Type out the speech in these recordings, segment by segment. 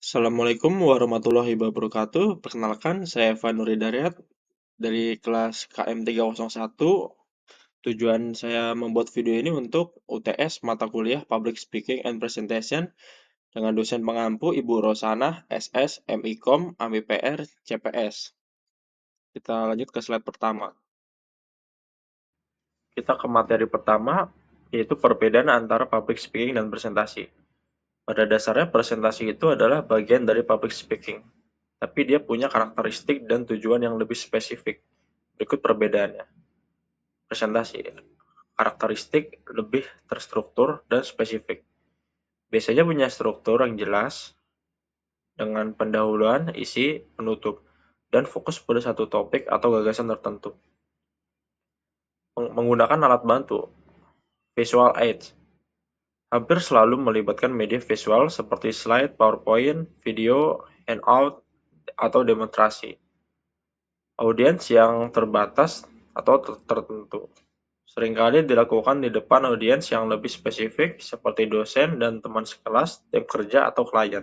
Assalamualaikum warahmatullahi wabarakatuh. Perkenalkan, saya Eva Nuridaryat dari kelas KM 301. Tujuan saya membuat video ini untuk UTS mata kuliah Public Speaking and Presentation dengan dosen pengampu Ibu Rosanah, SS, MIKOM, AMIPR, CPS. Kita lanjut ke slide pertama. Kita ke materi pertama, yaitu perbedaan antara public speaking dan presentasi. Pada dasarnya presentasi itu adalah bagian dari public speaking, tapi dia punya karakteristik dan tujuan yang lebih spesifik. Berikut perbedaannya. Presentasi, karakteristik lebih terstruktur dan spesifik. Biasanya punya struktur yang jelas, dengan pendahuluan, isi, penutup, dan fokus pada satu topik atau gagasan tertentu. Menggunakan alat bantu, visual aids, hampir selalu melibatkan media visual seperti slide, PowerPoint, video, handout, atau demonstrasi. Audiens yang terbatas atau tertentu seringkali dilakukan di depan audiens yang lebih spesifik seperti dosen dan teman sekelas, tim kerja, atau klien.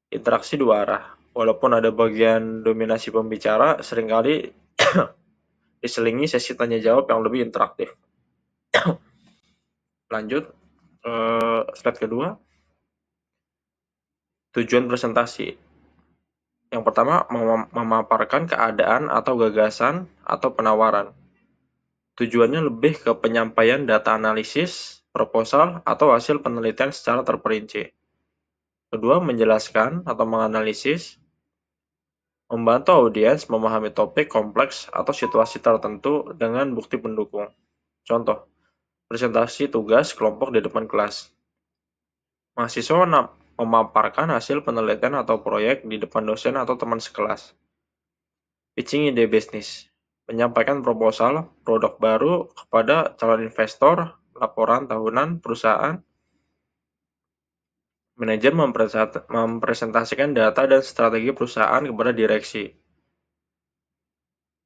Interaksi dua arah. Walaupun ada bagian dominasi pembicara, seringkali diselingi sesi tanya jawab yang lebih interaktif. Lanjut, slide kedua. Tujuan presentasi. Yang pertama, memaparkan keadaan atau gagasan atau penawaran. Tujuannya lebih ke penyampaian data analisis, proposal, atau hasil penelitian secara terperinci. Kedua, menjelaskan atau menganalisis, membantu audiens memahami topik kompleks atau situasi tertentu dengan bukti pendukung. Contoh, presentasi tugas kelompok di depan kelas. Mahasiswa memaparkan hasil penelitian atau proyek di depan dosen atau teman sekelas. Pitching ide bisnis, menyampaikan proposal produk baru kepada calon investor, laporan tahunan perusahaan. Manajer mempresentasikan data dan strategi perusahaan kepada direksi.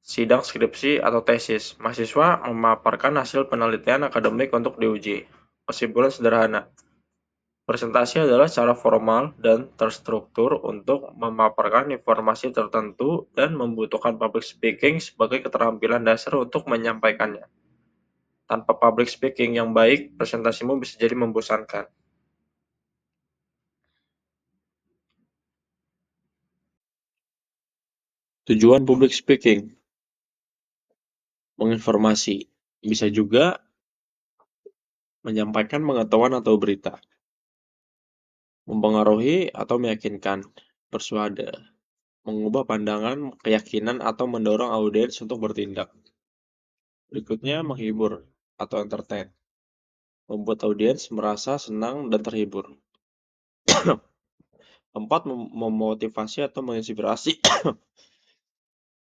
Sidang skripsi atau tesis, mahasiswa memaparkan hasil penelitian akademik untuk diuji. Kesimpulan sederhana, presentasi adalah cara formal dan terstruktur untuk memaparkan informasi tertentu dan membutuhkan public speaking sebagai keterampilan dasar untuk menyampaikannya. Tanpa public speaking yang baik, presentasimu bisa jadi membosankan. Tujuan public speaking, menginformasi, bisa juga menyampaikan pengetahuan atau berita, mempengaruhi atau meyakinkan, persuade, mengubah pandangan, keyakinan, atau mendorong audiens untuk bertindak. Berikutnya, menghibur atau entertain, membuat audiens merasa senang dan terhibur. 4. Memotivasi atau menginspirasi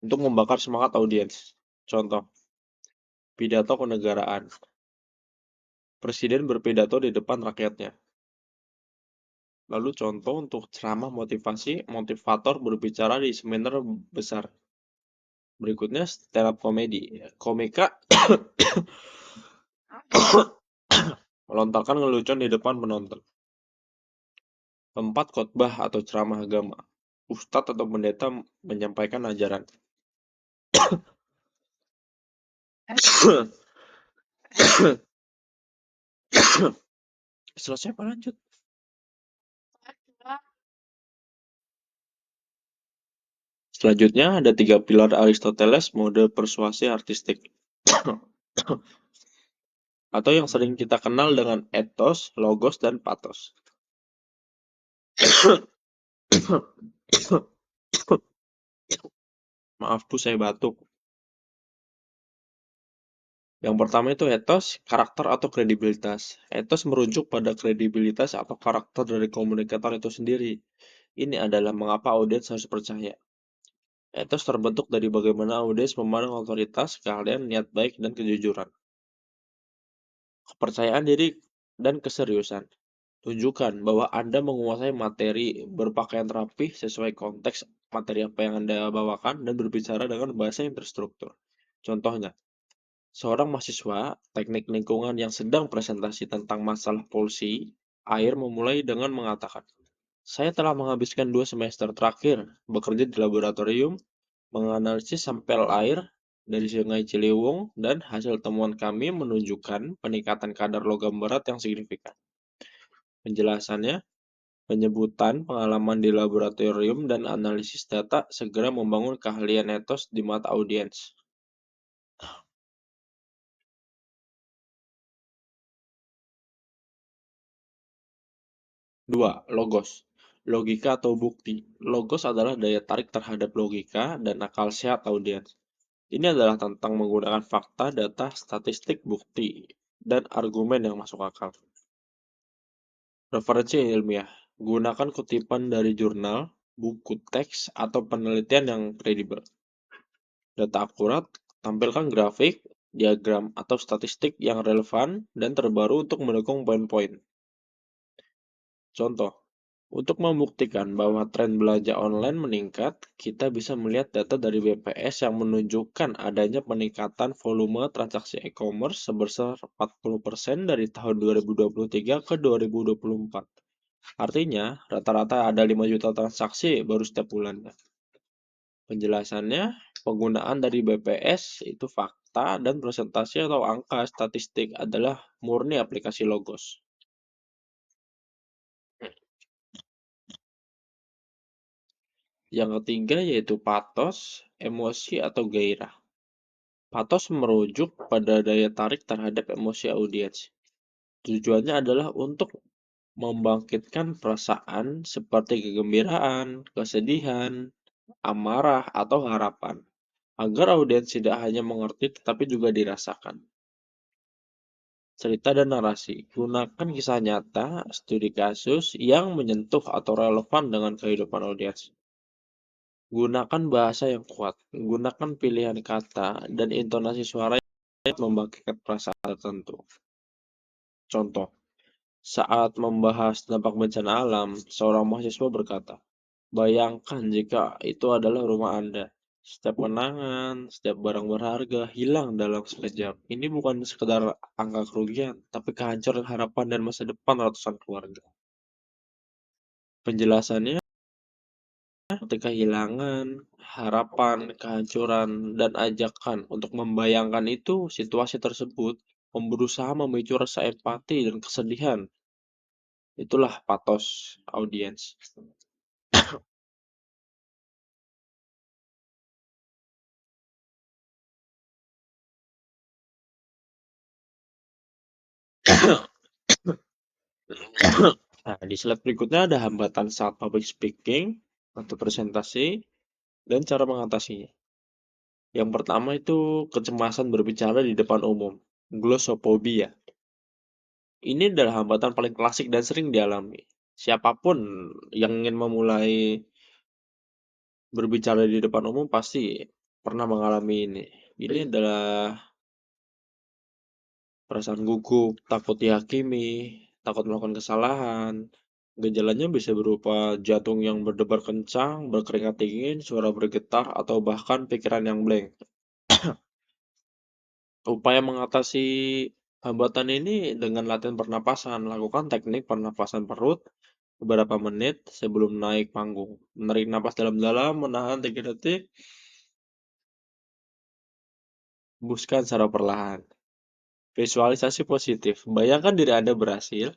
untuk membakar semangat audiens. Contoh, pidato kenegaraan. Presiden berpidato di depan rakyatnya. Lalu contoh untuk ceramah motivasi, motivator berbicara di seminar besar. Berikutnya stand up comedy. Komika melontarkan lelucon di depan penonton. 4. Khotbah atau ceramah agama. Ustadz atau pendeta menyampaikan ajaran. Selesai apa lanjut? Selanjutnya ada 3 pilar Aristoteles mode persuasi artistik. Atau yang sering kita kenal dengan ethos, logos, dan pathos. Maaf Bu, saya batuk. Yang pertama itu ethos, karakter atau kredibilitas. Ethos merujuk pada kredibilitas atau karakter dari komunikator itu sendiri. Ini adalah mengapa audiens harus percaya. Ethos terbentuk dari bagaimana audiens memandang otoritas, keahlian, niat baik, dan kejujuran. Kepercayaan diri dan keseriusan. Tunjukkan bahwa Anda menguasai materi, berpakaian rapih sesuai konteks materi apa yang Anda bawakan, dan berbicara dengan bahasa yang terstruktur. Contohnya, seorang mahasiswa teknik lingkungan yang sedang presentasi tentang masalah polusi air memulai dengan mengatakan, Saya telah menghabiskan 2 semester terakhir bekerja di laboratorium menganalisis sampel air dari Sungai Ciliwung dan hasil temuan kami menunjukkan peningkatan kadar logam berat yang signifikan. Penjelasannya, penyebutan pengalaman di laboratorium dan analisis data segera membangun keahlian etos di mata audiens. 2. Logos. Logika atau bukti. Logos adalah daya tarik terhadap logika dan akal sehat audiens. Ini adalah tentang menggunakan fakta, data, statistik, bukti, dan argumen yang masuk akal. Referensi ilmiah. Gunakan kutipan dari jurnal, buku teks, atau penelitian yang kredibel. Data akurat, tampilkan grafik, diagram, atau statistik yang relevan dan terbaru untuk mendukung poin-poin. Contoh, untuk membuktikan bahwa tren belanja online meningkat, kita bisa melihat data dari BPS yang menunjukkan adanya peningkatan volume transaksi e-commerce sebesar 40% dari tahun 2023 ke 2024. Artinya, rata-rata ada 5 juta transaksi baru setiap bulannya. Penjelasannya, penggunaan dari BPS itu fakta dan presentasi atau angka statistik adalah murni aplikasi Logos. Yang ketiga yaitu patos, emosi atau gairah. Patos merujuk pada daya tarik terhadap emosi audiens. Tujuannya adalah untuk membangkitkan perasaan seperti kegembiraan, kesedihan, amarah, atau harapan, agar audiens tidak hanya mengerti tetapi juga dirasakan. Cerita dan narasi. Gunakan kisah nyata, studi kasus yang menyentuh atau relevan dengan kehidupan audiens. Gunakan bahasa yang kuat. Gunakan pilihan kata dan intonasi suara yang membangkitkan perasaan tertentu. Contoh, saat membahas dampak bencana alam, seorang mahasiswa berkata, "Bayangkan jika itu adalah rumah Anda. Setiap kenangan, setiap barang berharga hilang dalam sekejap. Ini bukan sekedar angka kerugian, tapi kehancuran harapan dan masa depan ratusan keluarga." Penjelasannya, seperti kehilangan, harapan, kehancuran, dan ajakan untuk membayangkan itu situasi tersebut, berusaha memicu rasa empati dan kesedihan. Itulah patos audiens. Nah, di slide berikutnya ada hambatan saat public speaking atau presentasi dan cara mengatasinya. Yang pertama itu kecemasan berbicara di depan umum, glossophobia. Ini adalah hambatan paling klasik dan sering dialami. Siapapun yang ingin memulai berbicara di depan umum pasti pernah mengalami ini. Ini adalah perasaan gugup, takut dihakimi, takut melakukan kesalahan. Gejalanya bisa berupa jantung yang berdebar kencang, berkeringat dingin, suara bergetar, atau bahkan pikiran yang blank. Upaya mengatasi hambatan ini dengan latihan pernapasan. Lakukan teknik pernapasan perut beberapa menit sebelum naik panggung. Menarik napas dalam-dalam, menahan 3 detik, hembuskan secara perlahan. Visualisasi positif. Bayangkan diri Anda berhasil,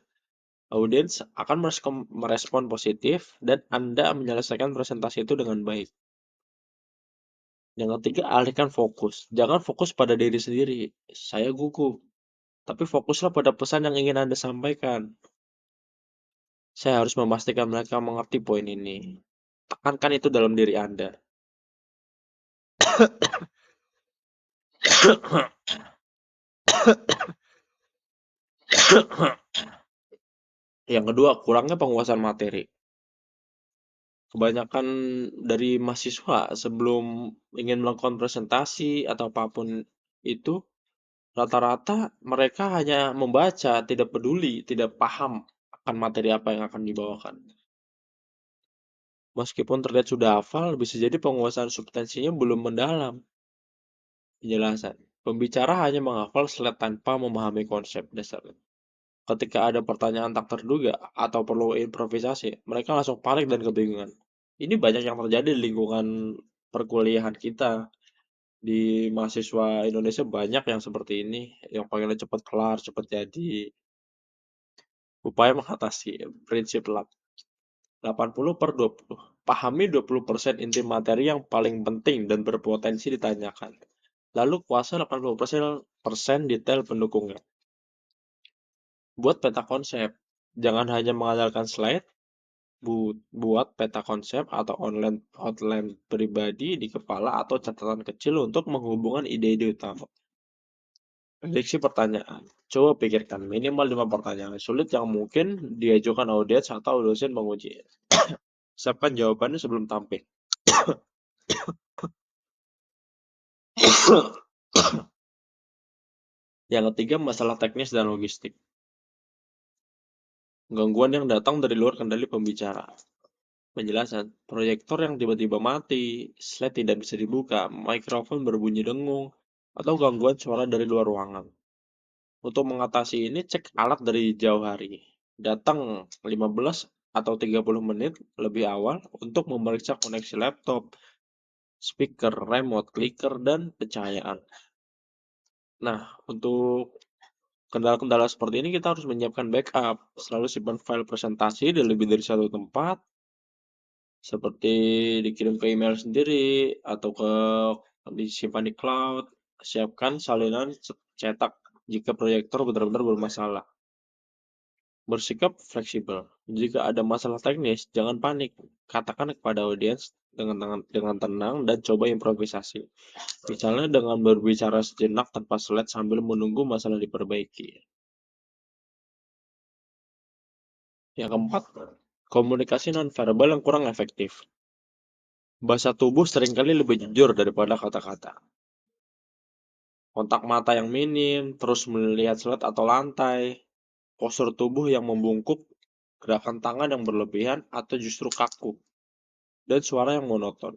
audiens akan merespon positif, dan Anda menyelesaikan presentasi itu dengan baik. Yang ketiga, alihkan fokus. Jangan fokus pada diri sendiri. Saya gugup. Tapi fokuslah pada pesan yang ingin Anda sampaikan. Saya harus memastikan mereka mengerti poin ini. Tekankan itu dalam diri Anda. Yang kedua, kurangnya penguasaan materi. Kebanyakan dari mahasiswa sebelum ingin melakukan presentasi atau apapun itu, rata-rata mereka hanya membaca, tidak peduli, tidak paham akan materi apa yang akan dibawakan. Meskipun terlihat sudah hafal, bisa jadi penguasaan substansinya belum mendalam. Penjelasan. Pembicara hanya menghafal slide tanpa memahami konsep dasar. Ketika ada pertanyaan tak terduga atau perlu improvisasi, mereka langsung panik dan kebingungan. Ini banyak yang terjadi di lingkungan perkuliahan kita. Di mahasiswa Indonesia banyak yang seperti ini, yang pengennya cepat kelar, cepat jadi. Upaya mengatasi prinsip 80/20. Pahami 20% inti materi yang paling penting dan berpotensi ditanyakan. Lalu kuasai 80% detail pendukungnya. Buat peta konsep. Jangan hanya mengandalkan slide, buat peta konsep atau outline pribadi di kepala atau catatan kecil untuk menghubungkan ide-ide utama. Prediksi pertanyaan. Coba pikirkan minimal 5 pertanyaan sulit yang mungkin diajukan audiens atau dosen menguji. Siapkan jawabannya sebelum tampil. Yang ketiga, masalah teknis dan logistik. Gangguan yang datang dari luar kendali pembicara. Penjelasan, proyektor yang tiba-tiba mati, slide tidak bisa dibuka, mikrofon berbunyi dengung, atau gangguan suara dari luar ruangan. Untuk mengatasi ini, cek alat dari jauh hari. Datang 15 atau 30 menit lebih awal untuk memeriksa koneksi laptop, speaker, remote, clicker, dan pencahayaan. Nah, untuk kendala-kendala seperti ini kita harus menyiapkan backup. Selalu simpan file presentasi di lebih dari satu tempat, seperti dikirim ke email sendiri atau disimpan di cloud. Siapkan salinan cetak jika proyektor benar-benar bermasalah. Bersikap fleksibel. Jika ada masalah teknis, jangan panik. Katakan kepada audiens dengan tenang dan coba improvisasi. Misalnya dengan berbicara sejenak tanpa slide sambil menunggu masalah diperbaiki. Yang keempat, komunikasi nonverbal yang kurang efektif. Bahasa tubuh seringkali lebih jujur daripada kata-kata. Kontak mata yang minim, terus melihat slide atau lantai, postur tubuh yang membungkuk, gerakan tangan yang berlebihan atau justru kaku, dan suara yang monoton.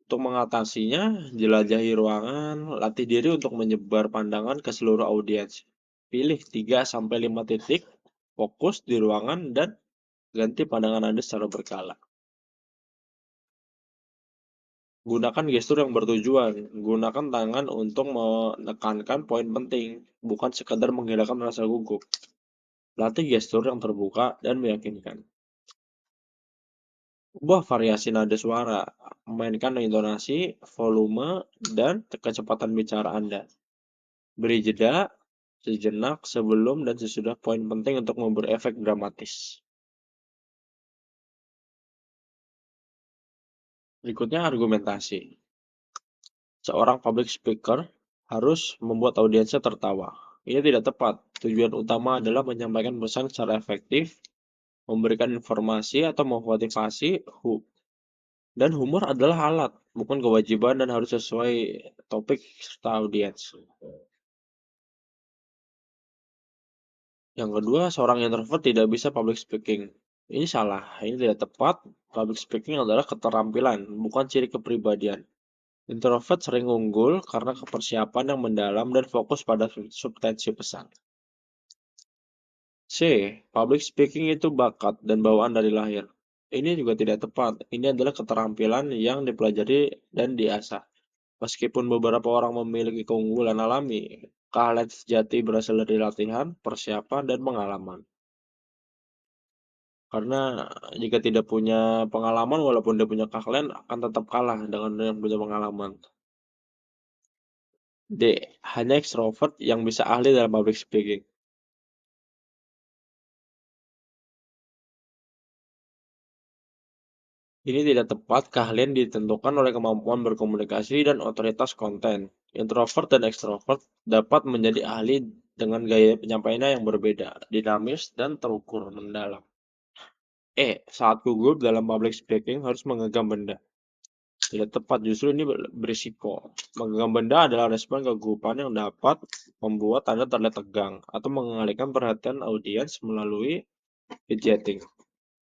Untuk mengatasinya, jelajahi ruangan, latih diri untuk menyebar pandangan ke seluruh audiens. Pilih 3-5 titik, fokus di ruangan, dan ganti pandangan Anda secara berkala. Gunakan gestur yang bertujuan. Gunakan tangan untuk menekankan poin penting, bukan sekadar menghilangkan rasa gugup. Latih gestur yang terbuka dan meyakinkan. Ubah variasi nada suara, mainkan intonasi, volume, dan kecepatan bicara Anda. Beri jeda sejenak sebelum dan sesudah poin penting untuk memberi efek dramatis. Berikutnya argumentasi. Seorang public speaker harus membuat audiensnya tertawa. Ini tidak tepat. Tujuan utama adalah menyampaikan pesan secara efektif, memberikan informasi atau memotivasi, dan humor adalah alat, bukan kewajiban dan harus sesuai topik serta audiens. Yang kedua, seorang introvert tidak bisa public speaking. Ini salah, ini tidak tepat. Public speaking adalah keterampilan, bukan ciri kepribadian. Introvert sering unggul karena kepersiapan yang mendalam dan fokus pada substansi pesan. C. Public speaking itu bakat dan bawaan dari lahir. Ini juga tidak tepat. Ini adalah keterampilan yang dipelajari dan diasah. Meskipun beberapa orang memiliki keunggulan alami, keahlian sejati berasal dari latihan, persiapan, dan pengalaman. Karena jika tidak punya pengalaman, walaupun dia punya keahlian, akan tetap kalah dengan yang punya pengalaman. D. Hanya ekstrovert yang bisa ahli dalam public speaking. Ini tidak tepat, keahlian ditentukan oleh kemampuan berkomunikasi dan otoritas konten. Introvert dan ekstrovert dapat menjadi ahli dengan gaya penyampaiannya yang berbeda, dinamis, dan terukur mendalam. Saat gugup dalam public speaking harus menggenggam benda. Tidak tepat, justru ini berisiko. Menggenggam benda adalah respon kegugupan yang dapat membuat Anda terlihat tegang atau mengalihkan perhatian audiens melalui fidgeting.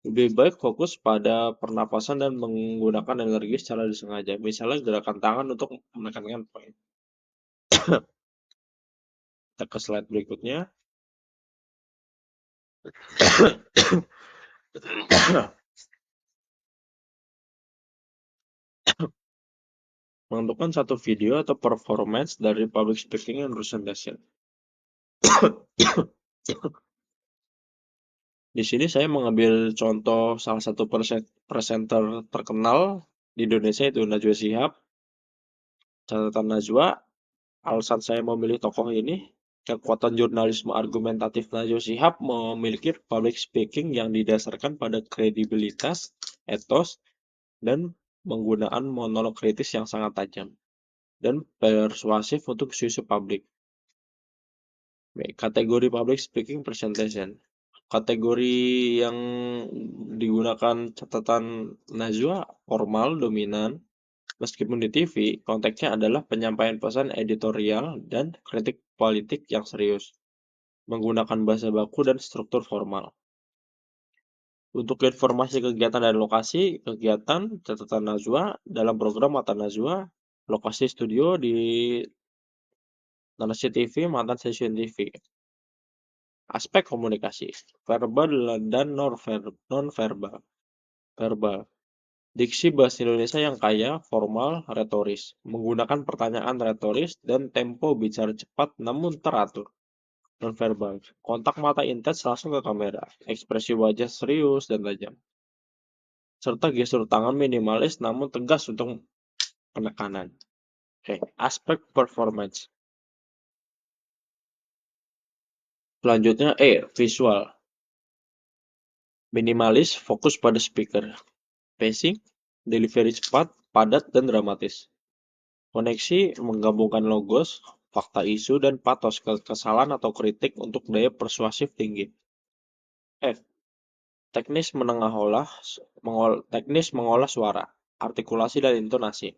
Lebih baik fokus pada pernapasan dan menggunakan energi secara disengaja, misalnya gerakan tangan untuk menekankan poin. Kita ke slide berikutnya. Menentukan satu video atau performance dari public speaking and presentation. Di sini saya mengambil contoh salah satu presenter terkenal di Indonesia, itu Najwa Shihab. Catatan Najwa, alasan saya memilih tokoh ini, kekuatan jurnalisme argumentatif Najwa Shihab memiliki public speaking yang didasarkan pada kredibilitas, etos, dan penggunaan monolog kritis yang sangat tajam dan persuasif untuk isu-isu publik. Kategori public speaking presentation. Kategori yang digunakan catatan Najwa formal dominan. Meskipun di TV, konteksnya adalah penyampaian pesan editorial dan kritik politik yang serius, menggunakan bahasa baku dan struktur formal. Untuk informasi kegiatan dan lokasi kegiatan catatan Najwa dalam program Mata Najwa, lokasi studio di Narasi TV, Mantan Stasiun TV. Aspek komunikasi, verbal dan non-verbal. Verbal. Diksi bahasa Indonesia yang kaya, formal, retoris, menggunakan pertanyaan retoris dan tempo bicara cepat namun teratur. Nonverbal, kontak mata intens langsung ke kamera, ekspresi wajah serius dan tajam, serta gestur tangan minimalis namun tegas untuk penekanan. Oke, aspek performance. Selanjutnya, visual. Minimalis, fokus pada speaker. Pacing, delivery cepat, padat, dan dramatis. Koneksi menggabungkan logos, fakta isu, dan patos kesalahan atau kritik untuk daya persuasif tinggi. F. Teknis mengolah suara, artikulasi, dan intonasi.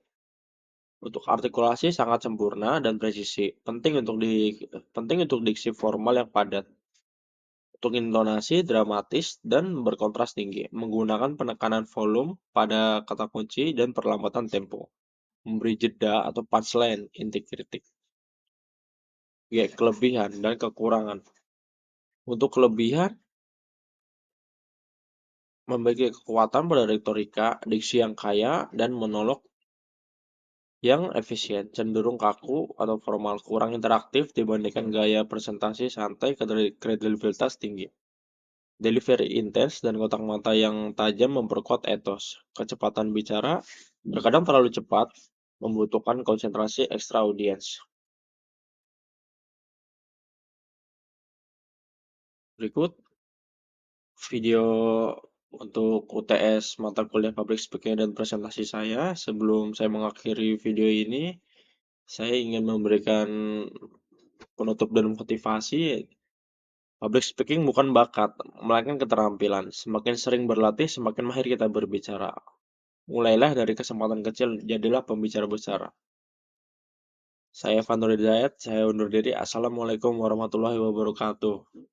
Untuk artikulasi sangat sempurna dan presisi, penting untuk diksi formal yang padat. Untuk intonasi dramatis dan berkontras tinggi, menggunakan penekanan volume pada kata kunci dan perlambatan tempo. Memberi jeda atau punchline inti kritik. Kelebihan dan kekurangan. Untuk kelebihan, memiliki kekuatan pada retorika, diksi yang kaya, dan monolog yang efisien, cenderung kaku atau formal, kurang interaktif dibandingkan gaya presentasi santai, kredibilitas tinggi. Delivery intens dan kotak mata yang tajam memperkuat etos. Kecepatan bicara terkadang terlalu cepat, membutuhkan konsentrasi ekstra audiens. Berikut video untuk UTS mata kuliah Public Speaking dan presentasi saya. Sebelum saya mengakhiri video ini, saya ingin memberikan penutup dan motivasi. Public speaking bukan bakat, melainkan keterampilan. Semakin sering berlatih, semakin mahir kita berbicara. Mulailah dari kesempatan kecil, jadilah pembicara besar. Saya Fanur Hidayat, saya undur diri. Assalamualaikum warahmatullahi wabarakatuh.